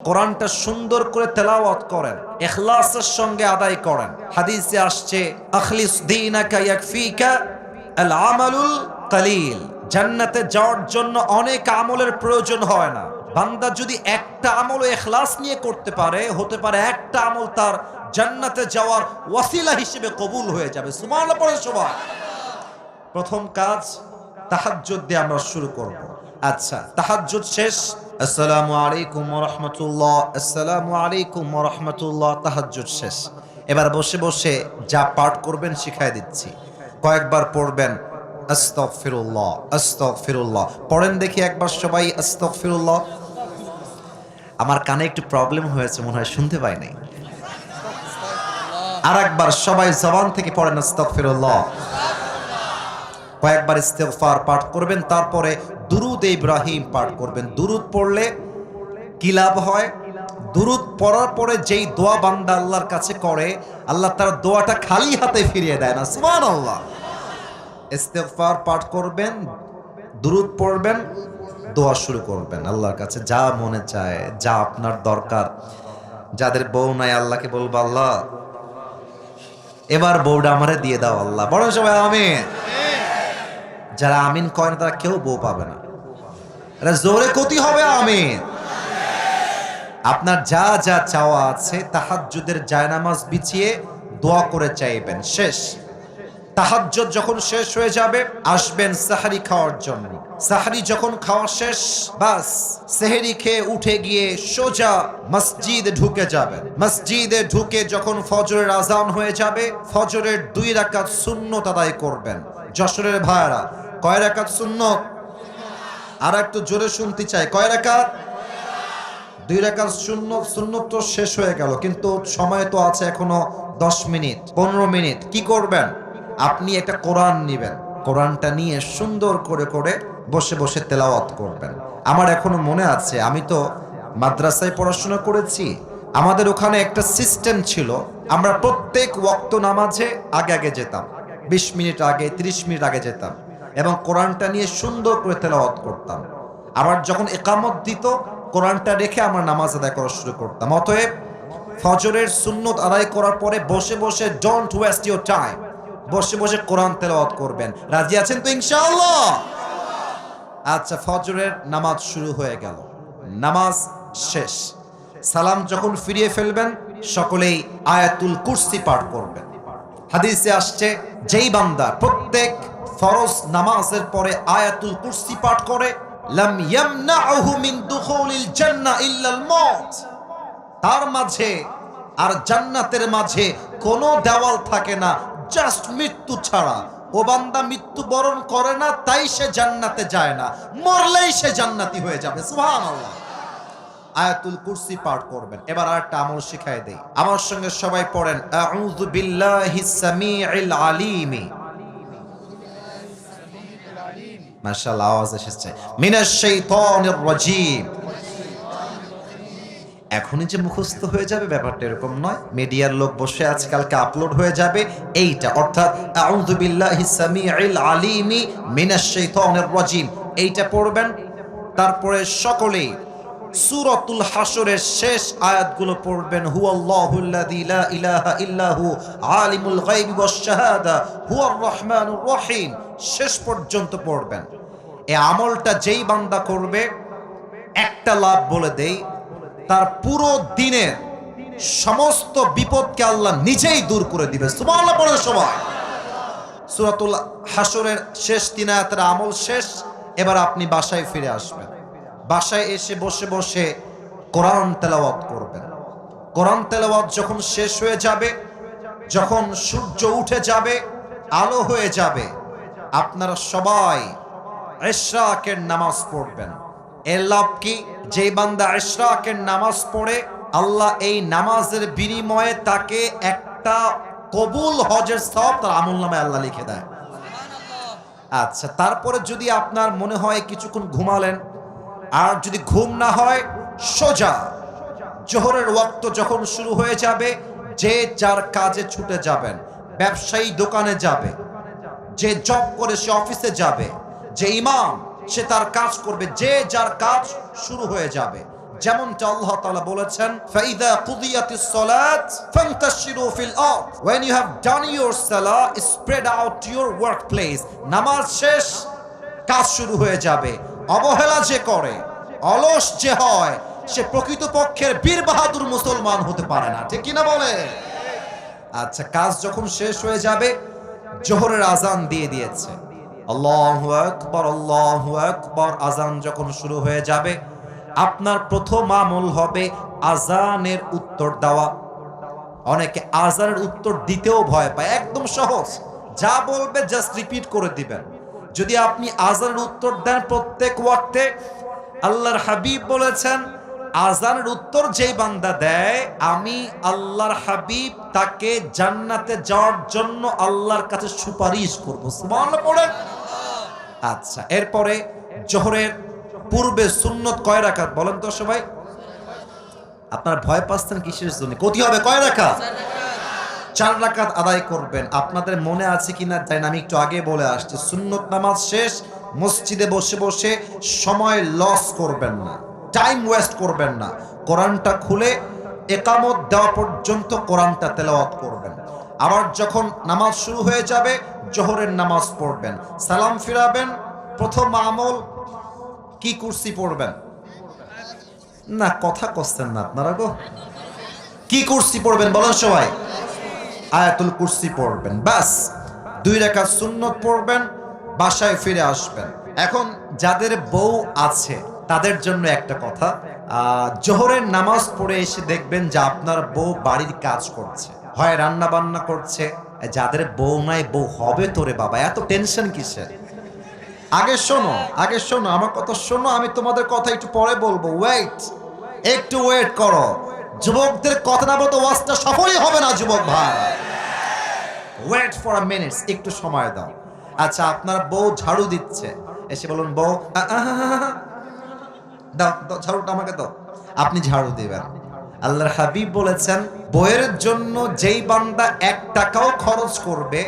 কোরআনটা সুন্দর করে তেলাওয়াত করেন, ইখলাসের সঙ্গে আদায় করেন। হাদিসে আসছে আখলিস দীনাকা ইয়াকফিকা আল আমালুল কালিল। জান্নাতে যাওয়ার জন্য অনেক আমলের প্রয়োজন হয় না। বান্দা যদি একটা আমল ইখলাস নিয়ে করতে পারে, হতে পারে একটা আমল তার জান্নাতে যাওয়ার ওয়াসিলা হিসেবে কবুল হয়ে যাবে। সুবহানাল্লাহ পড়ে সবাই। প্রথম কাজ তাহাজ্জুদ দিয়ে আমরা শুরু করব। আচ্ছা, তাহাজ্জুদ শেষ, আসসালামু আলাইকুম ওয়া রাহমাতুল্লাহ, আসসালামু আলাইকুম ওয়া রাহমাতুল্লাহ, তাহাজ্জুদ শেষ। এবার বসে বসে যা পাঠ করবেন শিখাই দিচ্ছি। কয়েকবার পড়বেন আস্তাগফিরুল্লাহ, আস্তাগফিরুল্লাহ। পড়েন দেখি একবার সবাই আস্তাগফিরুল্লাহ। আমার কানে একটু প্রবলেম হয়েছে, মনে হয় শুনতে পাই নাই। আরেকবার সবাই জবান থেকে পড়েন আস্তাগফিরুল্লাহ। কয়েকবার ইস্তেগফার পাঠ করবেন, তারপরে দুরুদ ইব্রাহিম পাঠ করবেন। দুরুদ পড়লে কি লাভ হয়? দুরুদ পড়ার পরে যেই দোয়া বান্দা আল্লাহর কাছে করে, আল্লাহ তার দোয়াটা খালি হাতে ফিরিয়ে দেয় না। সুবহানাল্লাহ। ইস্তেগফার পাঠ করবেন, দুরুদ পড়বেন, দোয়া শুরু করবেন আল্লাহর কাছে। যা মনে চায়, যা আপনার দরকার। যাদের বউ নাই আল্লাহকে বলবো, আল্লাহ এবার বউটা আমারে দিয়ে দাও আল্লাহ। বড় সবাই আমিন। যারা আমিন কয় না তারা কেউ বউ পাবে না। এটা জোরে কতি হবে আমিন। আপনার যা যা চাওয়া আছে তাহাজ্জুদের জায়নামাজ বিছিয়ে দোয়া করে চাইবেন। শেষ। তাহাজ্জুদ যখন শেষ হয়ে যাবে, আসবেন সাহরি খাওয়ার জন্য। সাহরি যখন খাওয়া শেষ, বাস সেহরি খেয়ে উঠে গিয়ে সোজা মসজিদে ঢুকে যাবেন। মসজিদে ঢুকে যখন ফজরের আজান হয়ে যাবে, ফজরের 2 রাকাত সুন্নত আদায় করবেন। যশোরের ভাইরা, কয় রাকাত সুন্নত? আর একটু জোরে শুনতে চাই, কয় রাকাত? 2 রাকাত সুন্নত। সুন্নত তো শেষ হয়ে গেল, কিন্তু সময় তো আছে এখনো 10 মিনিট 15 মিনিট। কি করবেন? আপনি একটা কোরআন নেবেন, কোরআনটা নিয়ে সুন্দর করে করে বসে বসে তেলাওয়াত করবেন। আমার এখনো মনে আছে, আমি তো মাদ্রাসায় পড়াশোনা করেছি। আমাদের ওখানে একটা সিস্টেম ছিল, আমরা প্রত্যেক ওয়াক্ত নামাজে আগে আগে যেতাম। 20 মিনিট আগে, 30 মিনিট আগে যেতাম এবং কোরআনটা নিয়ে সুন্দর করে তেলাওয়াত করতাম। আবার যখন ইকামত দিত, কোরআনটা রেখে আমরা নামাজ আদায় করা শুরু করতাম। অতএব ফজরের সুন্নত আদায় করার পরে বসে বসে ডোন্ট ওয়েস্ট ইউর টাইম, বসে বসে কোরআন তেলাওয়াত করবেন। রাজি আছেন তো ইনশাআল্লাহ? আচ্ছা, ফজরের নামাজ শুরু হয়ে গেল, নামাজ শেষ। সালাম যখন ফিরিয়ে ফেলবেন, সকলেই আয়াতুল কুরসি পাঠ করবেন। হাদিসে আসছে, যেই বান্দা প্রত্যেক ফরজ নামাজের পরে আয়াতুল কুরসি পাঠ করে, লাম ইয়ামনাহু মিন দুখুলিল জান্নাহ ইল্লাল মাউত, তার মাঝে আর জান্নাতের মাঝে কোনো দেওয়াল থাকে না, জাস্ট মৃত্যু ছাড়া। ও বান্দা মৃত্যু বরণ করে না, তাই সে জান্নাতে যায় না, মরলেই সে জান্নাতি হয়ে যাবে। সুবহানাল্লাহ। আয়াতুল কুরসি পাঠ করবেন। এবার আরেকটা আমল শিখাই দেই, আমার সঙ্গে সবাই পড়েন আউযু বিল্লাহিস সামিউল আলিম। মাশাআল্লাহ, আওয়াজ এসেছে। মিনাশ শাইতানির রাজীম। এখনই যে মুখস্থ হয়ে যাবে ব্যাপারটা এরকম নয়। মিডিয়ার লোক বসে আছে, কালকে আপলোড হয়ে যাবে এইটা, অর্থাৎ আউযু বিল্লাহিস সামিউল আলিম মিনাশ শাইতানির রাজীম, এইটা পড়বেন। তারপরে সকলেই সূরাতুল হাশরের শেষ আয়াতগুলো পড়বেন। হুয়াল্লাহুল্লাযী লা ইলাহা ইল্লাহু আলিমুল গায়বি ওয়াশ শাহাদা হুয়ার রহমানুর রহিম, শেষ পর্যন্ত পড়বেন। এই আমলটা যেই বান্দা করবে, একটা লাভ বলে দেই, তার পুরো দিনের সমস্ত বিপদকে আল্লাহ নিজেই দূর করে দিবে। সুবহানাল্লাহ পড়ে সবাই। সূরাতুল হাশরের শেষ 3 আয়াতের আমল শেষ। এবার আপনি বাসায় ফিরে আসবেন। বাসায় এসে বসে বসে কোরআন তেলাওয়াত করবেন। কোরআন তেলাওয়াত যখন শেষ হয়ে যাবে, যখন সূর্য উঠে যাবে, আলো হয়ে যাবে, আপনারা সবাই ইশরাকের নামাজ পড়বেন। এর লাভ কি? যে বান্দা ইশরাকের নামাজ পড়ে, আল্লাহ এই নামাজের বিনিময়ে তাকে একটা কবুল হজের সওয়াব তার আমলনামায় আল্লাহ লিখে দেয়। আচ্ছা, তারপরে যদি আপনার মনে হয় কিছুক্ষণ ঘুমালেন, আর যদি ঘুম না হয়, সোজা জোহরের ওয়াক্ত যখন শুরু হয়ে যাবে, যে যার কাজে ছুটে যাবেন। ব্যবসায়ী দোকানে যাবে, যে জব করে সে অফিসে যাবে, যে ইমাম সে তার কাজ করবে, যে যার কাজ শুরু হয়ে যাবে। যেমনটা আল্লাহ তাআলা বলেছেন, ফাইদা কুদিয়াতিস সালাত ফান্তাশিরু ফিল আরদ, when you have done your salah spread out to your workplace, নামাজ শেষ কাজ শুরু হয়ে যাবে। অবহেলা যে করে, অলস যে হয়, সে প্রকৃতপক্ষের বীর বাহাদুর মুসলমান হতে পারে না, ঠিক কিনা বলে? আচ্ছা, কাজ যখন শেষ হয়ে যাবে, জোহরের আজান দিয়ে দিয়েছে, আল্লাহু আকবার, আজান যখন শুরু হয়ে যাবে, আপনার প্রথম আমল হবে আজানের উত্তর দেওয়া। অনেকে আজানের উত্তর দিতেও ভয় পায়, একদম সহজ, যা বলবে জাস্ট রিপিট করে দিবেন। যদি আপনি আজানের উত্তর দেন প্রত্যেক ওয়াক্তে, আল্লাহর হাবিব বলেছেন, আজানের উত্তর যেই বান্দা দেয়, আমি আল্লাহর হাবিব তাকে জান্নাতে যাওয়ার জন্য আল্লাহর কাছে সুপারিশ করব। সুবহানাল্লাহ পড়েন। আচ্ছা, এরপরে জোহরের পূর্বে সুন্নত কয় রাকাত বলেন তো সবাই? আপনারা ভয় পাচ্ছেন কিসের জন্য? কতি হবে? কয় রাকাত? 4 রাকাত আদায় করবেন। আপনাদের মনে আছে কিনা জানি না, আমি একটু আগে বলে আসছি, সুন্নত নামাজ শেষ মসজিদে বসে বসে সময় লস করবেন না, টাইম ওয়েস্ট করবেন না। কোরআনটা খুলে ইকামত দেওয়া পর্যন্ত কোরআনটা তেলাওয়াত করবেন। আবার যখন নামাজ শুরু হয়ে যাবে, জোহরের নামাজ পড়বেন, সালাম ফিরাবেন। প্রথম আমল কি? কুরসি পড়বেন না? কথা কচ্ছেন না আপনারা গো। কি কুরসি পড়বেন বলেন সবাই? আয়াতুল কুরসি পড়বেন। বাস 2 রাকাত সুন্নত পড়বেন, বাসায় ফিরে আসবেন। এখন যাদের বউ আছে তাদের জন্য একটা কথা, জোহরের নামাজ পড়ে এসে দেখবেন যে আপনার বউ বাড়ির কাজ করছে, হয় রান্না বান্না করছে। যাদের বউ নাই, বউ হবে তোরে বাবা, এত টেনশন কিসের? আগে শোনো আমার কথা শোনো, আমি তোমাদের কথা একটু পরে বলবো। একটু ওয়েট করো। যুবকদের কথা না বলতে ওয়াজটা সফলই হবে না যুবক ভাই। ওয়েট ফর আ মিনিট, একটু সময় দাও। আচ্ছা, আপনার বউ ঝাড়ু দিচ্ছে, এসে বলুন, বউ দাও ঝাড়ুটা আমাকে দাও। আপনি ঝাড়ু দিবেন। আল্লাহর হাবিব বলেছেন, বউয়ের জন্য যেই বান্দা 1 টাকাও খরচ করবে,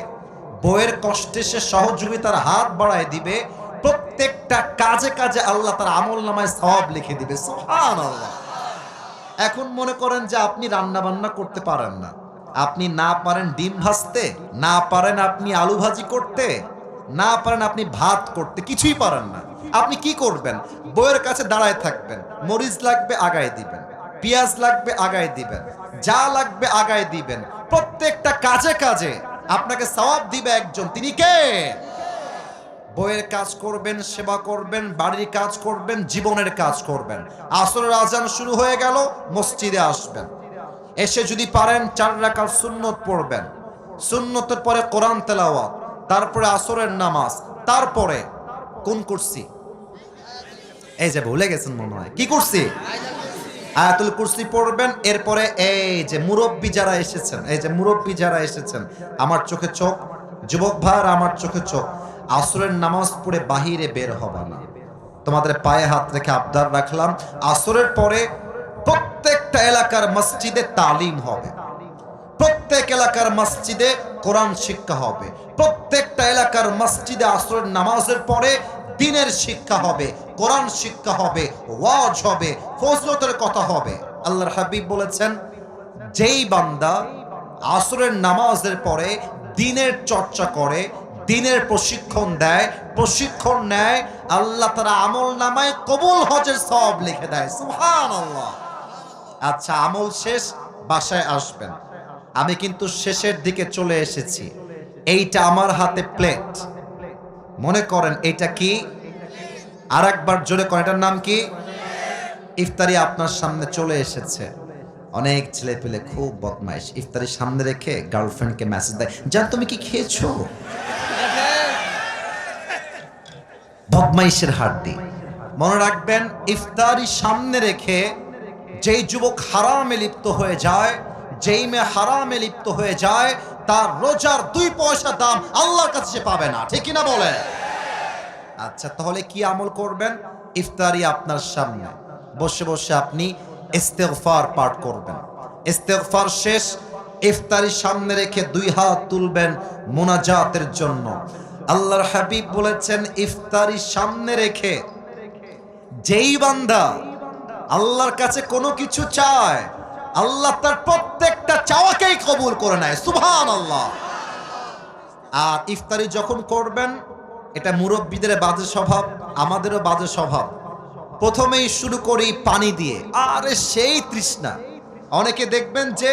বউয়ের কষ্টে সে সহযোগিতার হাত বাড়ায় দিবে, প্রত্যেকটা কাজে কাজে আল্লাহ তার আমলনামায় সওয়াব লিখে দিবে। সুবহানাল্লাহ। এখন মনে করেন যে আপনি রান্না বান্না করতে পারেন না, আপনি না পারেন ডিম ভাজতে, না পারেন আপনি আলু ভাজি করতে, না পারেন আপনি ভাত করতে, কিছুই পারেন না। আপনি কি করবেন? বউয়ের কাছে দাঁড়ায় থাকবেন। মরিচ লাগবে আগায় দিবেন, পেঁয়াজ লাগবে আগায় দিবেন, যা লাগবে আগায় দিবেন। প্রত্যেকটা কাজে কাজে আপনাকে সওয়াব দিবে একজন, তিনি কে? বউয়ের কাজ করবেন, সেবা করবেন, বাড়ির কাজ করবেন, জীবনের কাজ করবেন। আসরের আজান শুরু হয়ে গেল, মসজিদে আসবেন। এসে যদি পারেন 4 রাকাত সুন্নত পড়বেন, সুন্নতের পরে কোরআন তেলাওয়াত, তারপরে আসরের নামাজ, তারপরে কোন কুরসি? এই যে ভুলে গেছেন মনে হয়, কি কুরসি? আয়াতুল কুরসি পড়বেন। এরপরে এই যে মুরব্বি যারা এসেছেন, আমার চোখে চোখ, যুবক ভাইরা আমার চোখে চোখ, আসরের নামাজ পড়ে বাহিরে বের হবে না। তোমাদের পায়ে হাত রেখে আবদার রাখলাম, আসরের পরে প্রত্যেকটা এলাকার মসজিদে তালিম হবে, প্রত্যেক এলাকার মসজিদে কোরআন শিক্ষা হবে, প্রত্যেকটা এলাকার মসজিদে আসরের নামাজের পরে দ্বীনের শিক্ষা হবে, কোরআন শিক্ষা হবে, ওয়াজ হবে, ফজিলতের কথা হবে। আল্লাহর হাবিব বলেছেন, যেই বান্দা আসরের নামাজের পরে দ্বীনের চর্চা করে, দ্বীনের প্রশিক্ষণ নেয়, আল্লাহ তাআলা আমলনামায় কবুল হজের সওয়াব লিখে দেয়। সুবহানাল্লাহ। আচ্ছা, আমল শেষ, বাসায় আসবেন। আমি কিন্তু শেষের দিকে চলে এসেছি। এইটা আমার হাতে প্লেট, মনে করেন এটা কি? আর একবার জোরে করেন, এটার নাম কি? ইফতারি আপনার সামনে চলে এসেছে। অনেক ছেলে পেলে খুব বদমাইশ, ইফতারি সামনে রেখে গার্লফ্রেন্ডকে মেসেজ দেয়, জান তুমি কি খেয়েছো? বদমাইশের হাড্ডি। মনে রাখবেন, ইফতারি সামনে রেখে যেই যুবক হারামে লিপ্ত হয়ে যায়, যেই মেয়ে হারামে লিপ্ত হয়ে যায়, তার রোজার 2 পয়সা দাম আল্লাহর কাছে সে পাবে না, ঠিক কিনা বলে? আচ্ছা, তাহলে কি আমল করবেন? ইফতারি আপনার সামনে, বসে বসে আপনি ইস্তেগফার পাঠ করবেন। ইস্তেগফার শেষ, ইফতারি সামনে রেখে 2 হাত তুলবেন মুনাজাতের জন্য। আল্লাহর হাবিব বলেছেন, ইফতারি সামনে রেখে যেই বান্দা আল্লাহর কাছে কোনো কিছু চায়, আল্লাহ তার প্রত্যেকটা চাওয়াকেই কবুল করে নেয়। সুবহানাল্লাহ। আর ইফতারি যখন করবেন, এটা মুরব্বীদের বাজে স্বভাব, আমাদেরও বাজে স্বভাব। প্রথমেই শুরু করি পানি দিয়ে, আরে সেই তৃষ্ণা। অনেকে দেখবেন যে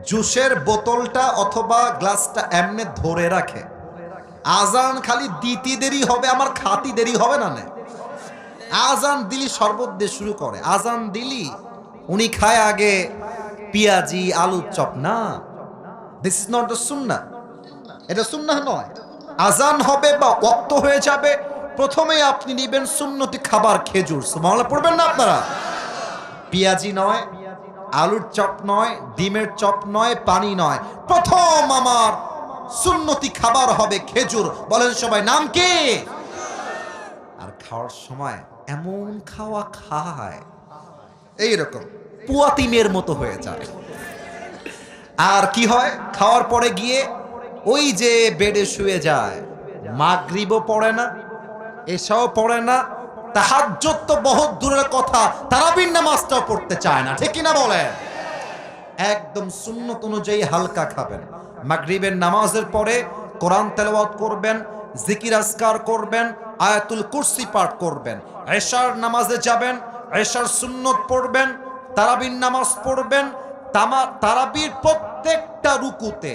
জুসের বোতলটা অথবা গ্লাসটা এমনি ধরে রাখে, আজান খালি দিতে দেরি হবে, আমার খাতি দেরি হবে না। আজান দিলি শরবত দিয়ে শুরু করে, আজান দিলি উনি খায় আগে পেঁয়াজি আলুর চপ। না, দিস ইজ নট দ্য সুন্নাহ, এটা সুন্নাহ নয়। আজান হবে বা ওয়াক্ত হয়ে যাবে, প্রথমেই আপনি নিবেন সুন্নতি খাবার খেজুর। সুবহানাল্লাহ পড়বেন না আপনারা? পেঁয়াজি নয়, আলুর চপ নয়, ডিমের চপ নয়, পানি নয়, প্রথম আমার সুন্নতি খাবার হবে খেজুর। বলেন সবাই, নাম কি? আর খাওয়ার সময় এমন খাওয়া খায় এইরকম পুয়াতিমের মতো হয়ে যায়। আর কি হয়, খাওয়ার পরে গিয়ে ওই যে বেডে শুয়ে যায়, মাগরিবও পড়ে না, এশাও পড়ে না, তাহাজ্জুদ তো বহুত দূরের কথা, তারাবির নামাজটাও পড়তে চায় না। ঠিক কিনা বলেন? একদম সুন্নত অনুযায়ী হালকা খাবেন। মাগরিবের নামাজের পরে কোরআন তেলাওয়াত করবেন, জিকির আজকার করবেন, আয়াতুল কুরসি পাঠ করবেন। এশার নামাজে যাবেন, এশার সুন্নত পড়বেন, তারাবির নামাজ পড়বেন। তারাবির প্রত্যেকটা রুকুতে,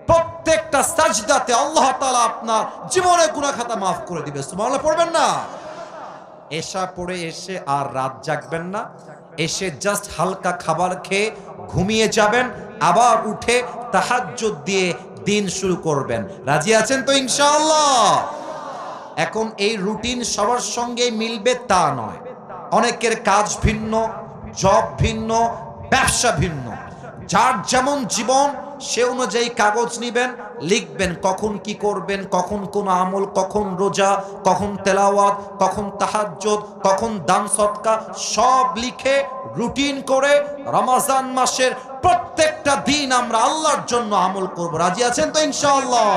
প্রত্যেকটা সাজদাতে আল্লাহ তাআলা আপনার জীবনের গুনাহ খাতা মাফ করে দিবে। সুবহানাল্লাহ পড়বেন না? এশা পড়ে এসে আর রাত জাগবেন না, এসে জাস্ট হালকা খাবার খেয়ে ঘুমিয়ে যাবেন, আবার উঠে তাহাজ্জুদ দিয়ে দিন শুরু করবেন। রাজি আছেন তো ইনশাআল্লাহ? এখন এই রুটিন সবার সঙ্গে মিলবে তা নয়। অনেকের কাজ ভিন্ন, জব ভিন্ন, ব্যবসা ভিন্ন। যার যেমন জীবন সে অনুযায়ী কাগজ নিবেন, লিখবেন কখন কি করবেন, কখন কোন আমল, কখন রোজা, কখন তেলাওয়াত, কখন তাহাজ্জুদ, কখন দান সদকা, সব লিখে রুটিন করে রমজান মাসের প্রত্যেকটা দিন আমরা আল্লাহর জন্য আমল করব। রাজি আছেন তো ইনশাআল্লাহ?